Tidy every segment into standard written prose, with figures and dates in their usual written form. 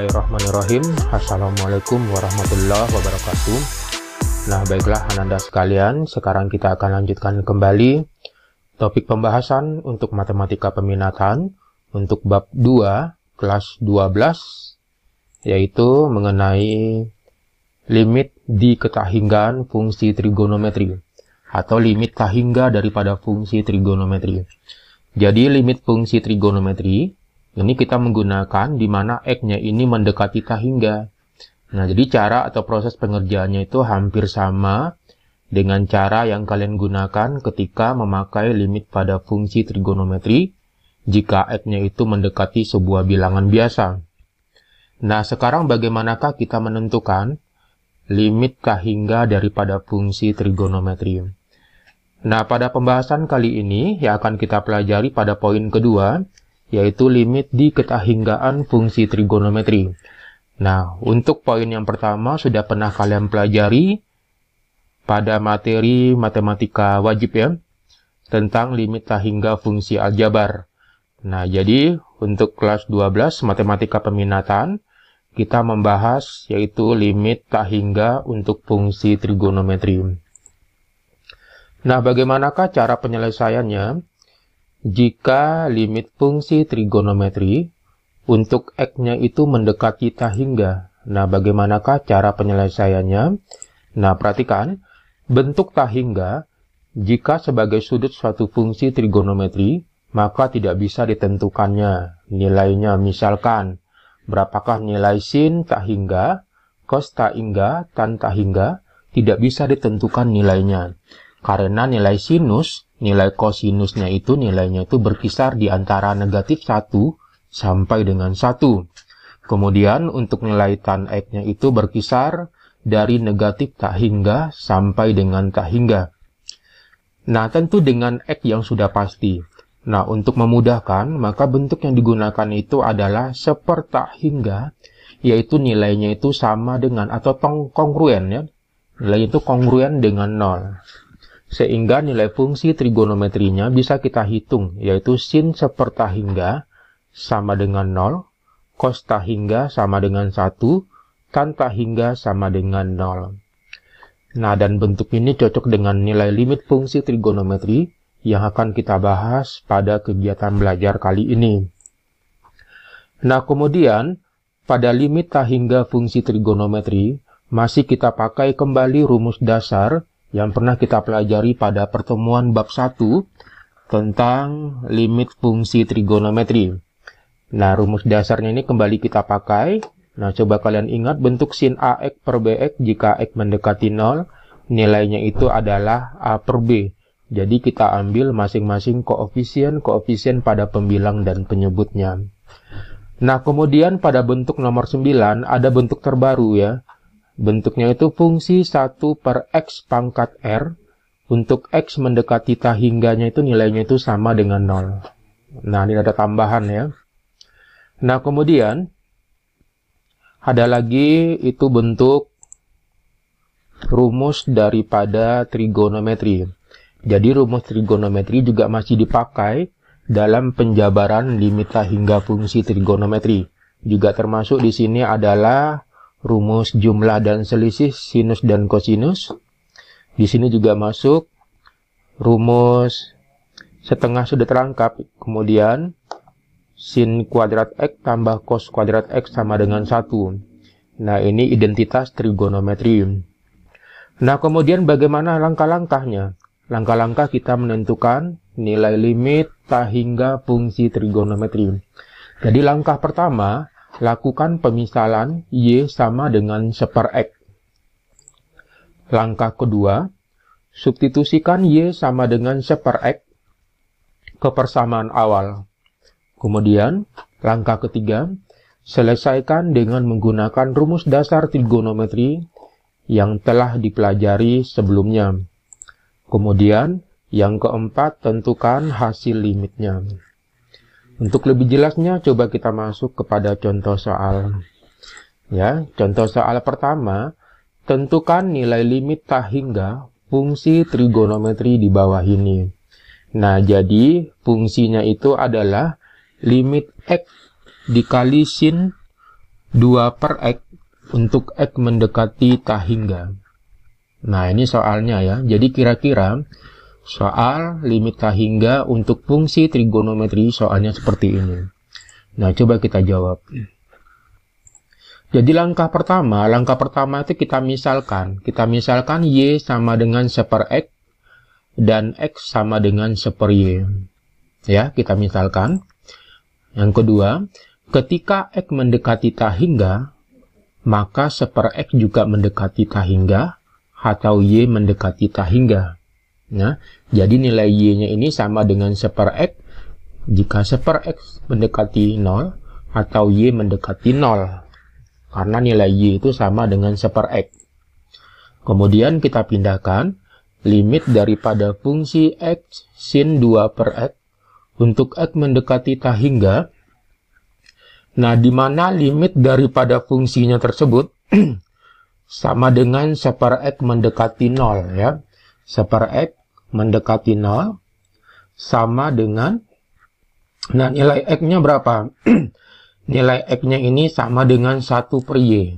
Bismillahirrahmanirrahim. Assalamualaikum warahmatullahi wabarakatuh. Nah, baiklah Ananda sekalian, sekarang kita akan lanjutkan kembali topik pembahasan untuk matematika peminatan untuk bab 2 kelas 12, yaitu mengenai limit di ketahinggaan fungsi trigonometri atau limit tahingga daripada fungsi trigonometri. Jadi limit fungsi trigonometri ini kita menggunakan di mana X-nya ini mendekati tahingga. Nah, jadi cara atau proses pengerjaannya itu hampir sama dengan cara yang kalian gunakan ketika memakai limit pada fungsi trigonometri jika X-nya itu mendekati sebuah bilangan biasa. Nah, sekarang bagaimanakah kita menentukan limit tahingga daripada fungsi trigonometri? Nah, pada pembahasan kali ini yang akan kita pelajari pada poin kedua, yaitu limit di ketahinggaan fungsi trigonometri. Nah, untuk poin yang pertama sudah pernah kalian pelajari pada materi matematika wajib ya, tentang limit tahingga fungsi aljabar. Nah, jadi untuk kelas 12 matematika peminatan, kita membahas yaitu limit tahingga untuk fungsi trigonometri. Nah, bagaimanakah cara penyelesaiannya? Jika limit fungsi trigonometri untuk X-nya itu mendekati tahingga. Nah, bagaimanakah cara penyelesaiannya? Nah, perhatikan, bentuk tahingga jika sebagai sudut suatu fungsi trigonometri, maka tidak bisa ditentukannya nilainya. Misalkan, berapakah nilai sin tahingga, cos tahingga, tan tahingga, tidak bisa ditentukan nilainya. Karena nilai sinus, nilai kosinusnya itu nilainya itu berkisar di antara negatif 1 sampai dengan 1. Kemudian untuk nilai tan X-nya itu berkisar dari negatif tahingga sampai dengan tahingga. Nah, tentu dengan X yang sudah pasti. Nah, untuk memudahkan, maka bentuk yang digunakan itu adalah sepertahingga, yaitu nilainya itu sama dengan atau kongruen ya. Nilai itu kongruen dengan 0. Sehingga nilai fungsi trigonometrinya bisa kita hitung, yaitu sin sepertahingga sama dengan 0, cos tahingga sama dengan 1, tan tahingga sama dengan 0. Nah, dan bentuk ini cocok dengan nilai limit fungsi trigonometri yang akan kita bahas pada kegiatan belajar kali ini. Nah, kemudian pada limit tahingga fungsi trigonometri masih kita pakai kembali rumus dasar yang pernah kita pelajari pada pertemuan bab 1 tentang limit fungsi trigonometri. Nah, rumus dasarnya ini kembali kita pakai. Nah, coba kalian ingat bentuk sin AX per BX jika X mendekati 0, nilainya itu adalah A per B. Jadi kita ambil masing-masing koefisien pada pembilang dan penyebutnya. Nah, kemudian pada bentuk nomor 9 ada bentuk terbaru ya. Bentuknya itu fungsi 1 per X pangkat R. Untuk X mendekati tahingganya itu nilainya itu sama dengan 0. Nah, ini ada tambahan ya. Nah, kemudian ada lagi itu bentuk rumus daripada trigonometri. Jadi rumus trigonometri juga masih dipakai dalam penjabaran limit tahingga fungsi trigonometri. Juga termasuk di sini adalah rumus jumlah dan selisih sinus dan kosinus. Di sini juga masuk rumus setengah sudut rangkap. Kemudian sin kuadrat X tambah cos kuadrat X sama dengan 1. Nah, ini identitas trigonometri. Nah, kemudian bagaimana langkah-langkahnya? Langkah-langkah kita menentukan nilai limit tahingga fungsi trigonometri. Jadi langkah pertama, lakukan pemisalan Y sama dengan 1 per X. Langkah kedua, substitusikan Y sama dengan 1 per X ke persamaan awal. Kemudian, langkah ketiga, selesaikan dengan menggunakan rumus dasar trigonometri yang telah dipelajari sebelumnya. Kemudian, yang keempat, tentukan hasil limitnya. Untuk lebih jelasnya, coba kita masuk kepada contoh soal. Ya, contoh soal pertama, tentukan nilai limit tahingga fungsi trigonometri di bawah ini. Nah, jadi fungsinya itu adalah limit X dikali sin 2 per X untuk X mendekati tak hingga. Nah, ini soalnya ya. Jadi kira-kira soal limit tak hingga untuk fungsi trigonometri soalnya seperti ini. Nah, coba kita jawab. Jadi langkah pertama itu kita misalkan Y sama dengan 1 per X dan X sama dengan 1 per Y. Ya, kita misalkan. Yang kedua, ketika X mendekati tak hingga, maka 1 per X juga mendekati tak hingga, atau Y mendekati tak hingga. Nah, jadi nilai Y-nya ini sama dengan 1 per X jika 1 per X mendekati 0 atau Y mendekati 0. Karena nilai Y itu sama dengan 1 per X. Kemudian kita pindahkan limit daripada fungsi X sin 2 per X untuk X mendekati tak hingga. Nah, di mana limit daripada fungsinya tersebut sama dengan 1 per X mendekati 0 ya. 1 per X mendekati 0 sama dengan, nah nilai X-nya berapa? Nilai X-nya ini sama dengan 1 per Y.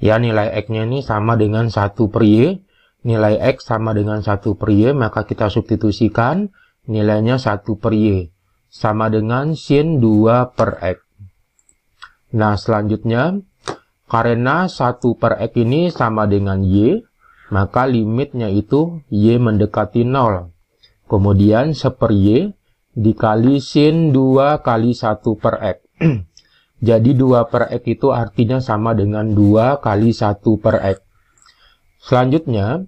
Ya, nilai X-nya ini sama dengan 1 per Y. Nilai X sama dengan 1 per Y, maka kita substitusikan nilainya 1 per Y. Sama dengan sin 2 per X. Nah, selanjutnya, karena 1 per X ini sama dengan Y, maka limitnya itu Y mendekati 0. Kemudian 1 per Y dikali sin 2 kali 1 per X. Jadi 2 per X itu artinya sama dengan 2 kali 1 per X. Selanjutnya,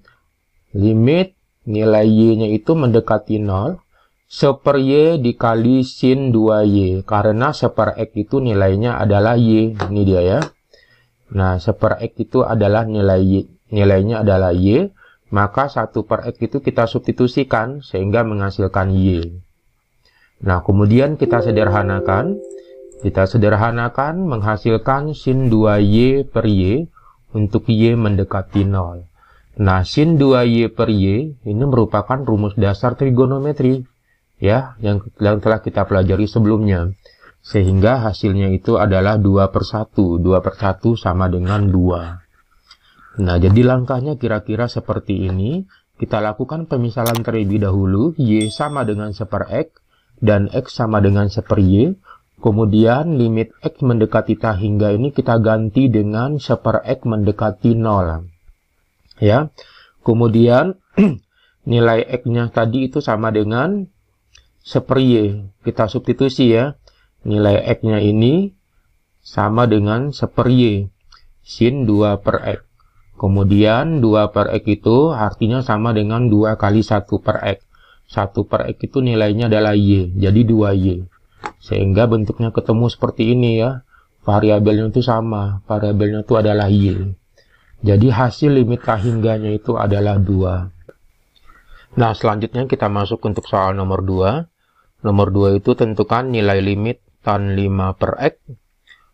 limit nilai Y-nya itu mendekati 0. 1 per Y dikali sin 2Y. Karena 1 per X itu nilainya adalah Y. Ini dia ya. Nah, 1 per X itu adalah nilai Y. Nilainya adalah Y. Maka 1 per X itu kita substitusikan sehingga menghasilkan Y. Nah, kemudian kita sederhanakan. Menghasilkan sin 2Y per Y untuk Y mendekati 0. Nah, sin 2Y per Y ini merupakan rumus dasar trigonometri. Ya, yang telah kita pelajari sebelumnya. Sehingga hasilnya itu adalah 2 per 1. 2 per 1 sama dengan 2. Nah, jadi langkahnya kira-kira seperti ini. Kita lakukan pemisalan terlebih dahulu. Y sama dengan 1 per X dan X sama dengan 1 per Y. Kemudian limit X mendekati tak hingga ini kita ganti dengan 1 per X mendekati 0. Ya. Kemudian nilai X-nya tadi itu sama dengan 1 per Y. Kita substitusi ya. Nilai X-nya ini sama dengan 1 per Y. Sin 2 per X. Kemudian 2 per X itu artinya sama dengan 2 kali 1 per X. 1 per X itu nilainya adalah Y. Jadi 2Y. Sehingga bentuknya ketemu seperti ini ya. Variabelnya itu sama. Variabelnya itu adalah Y. Jadi hasil limit tak hingganya itu adalah 2. Nah, selanjutnya kita masuk untuk soal nomor 2. Nomor 2 itu tentukan nilai limit tan 5 per X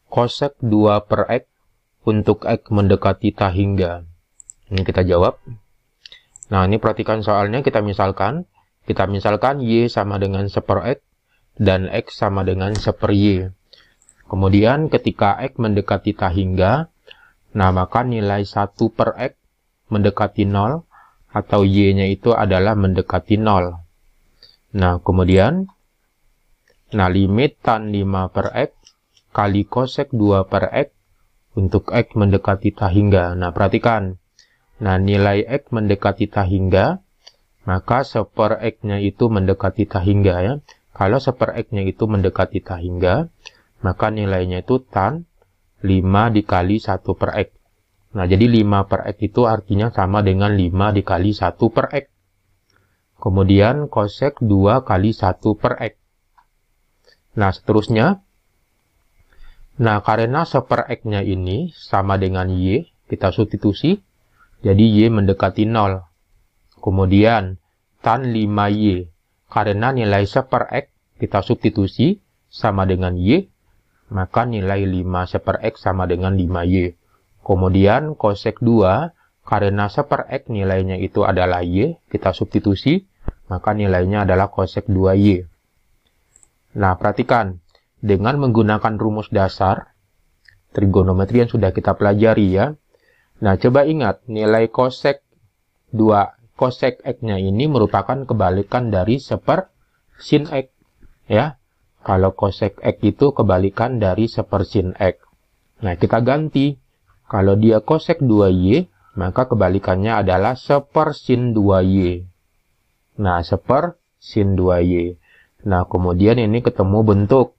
cosec 2 per X untuk X mendekati tak hingga. Ini kita jawab. Nah, ini perhatikan soalnya kita misalkan Y sama dengan 1 per X dan X sama dengan 1 per Y. Kemudian ketika X mendekati tak hingga, nah maka nilai 1 per X mendekati 0 atau Y-nya itu adalah mendekati 0. Nah, kemudian limit tan 5 per X kali cosec 2 per X untuk X mendekati tak hingga. Nah, perhatikan. Nah, nilai X mendekati tak hingga, maka 1 per X-nya itu mendekati tak hingga ya. Kalau 1 per X-nya itu mendekati tak hingga, maka nilainya itu tan 5 dikali 1 per X. Nah, jadi 5 per X itu artinya sama dengan 5 dikali 1 per X. Kemudian cosec 2 kali 1 per X. Nah, seterusnya. Nah, karena 1 per X-nya ini sama dengan Y, kita substitusi. Jadi Y mendekati 0. Kemudian tan 5Y. Karena nilai 1 per X kita substitusi sama dengan Y, maka nilai 5 1 per X sama dengan 5Y. Kemudian cosec 2, karena 1 per X nilainya itu adalah Y, kita substitusi, maka nilainya adalah cosec 2Y. Nah, perhatikan, dengan menggunakan rumus dasar, trigonometri yang sudah kita pelajari ya. Nah, coba ingat nilai cosec 2 cosec X-nya ini merupakan kebalikan dari sin X ya. Kalau cosec X itu kebalikan dari sin X. Nah, kita ganti. Kalau dia cosec 2Y, maka kebalikannya adalah sin 2Y. Nah, sin 2Y. Nah, kemudian ini ketemu bentuk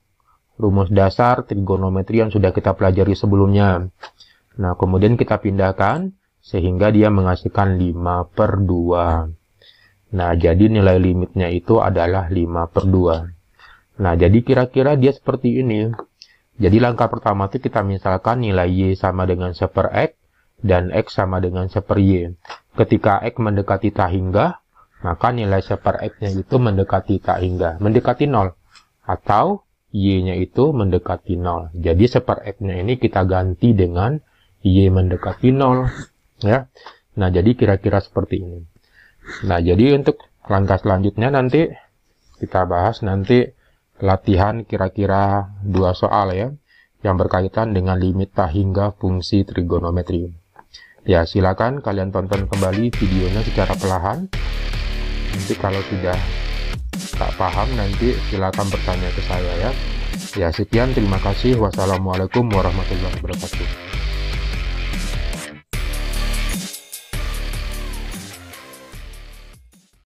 rumus dasar trigonometri yang sudah kita pelajari sebelumnya. Nah, kemudian kita pindahkan sehingga dia menghasilkan 5/2. Nah, jadi nilai limitnya itu adalah 5/2. Nah, jadi kira-kira dia seperti ini. Jadi langkah pertama itu kita misalkan nilai Y sama dengan 1/X dan X sama dengan 1/Y. Ketika X mendekati tak hingga, maka nilai 1/X-nya itu mendekati tak hingga, mendekati 0. Atau Y-nya itu mendekati 0. Jadi 1/X-nya ini kita ganti dengan Y mendekati 0. Ya. Nah, jadi kira-kira seperti ini. Nah, jadi untuk langkah selanjutnya nanti kita bahas nanti latihan kira-kira 2 soal ya, yang berkaitan dengan limit tak hingga fungsi trigonometri. Ya, silakan kalian tonton kembali videonya secara perlahan. Nanti kalau sudah tak paham nanti silakan bertanya ke saya ya. Ya, sekian, terima kasih. Wassalamualaikum warahmatullahi wabarakatuh.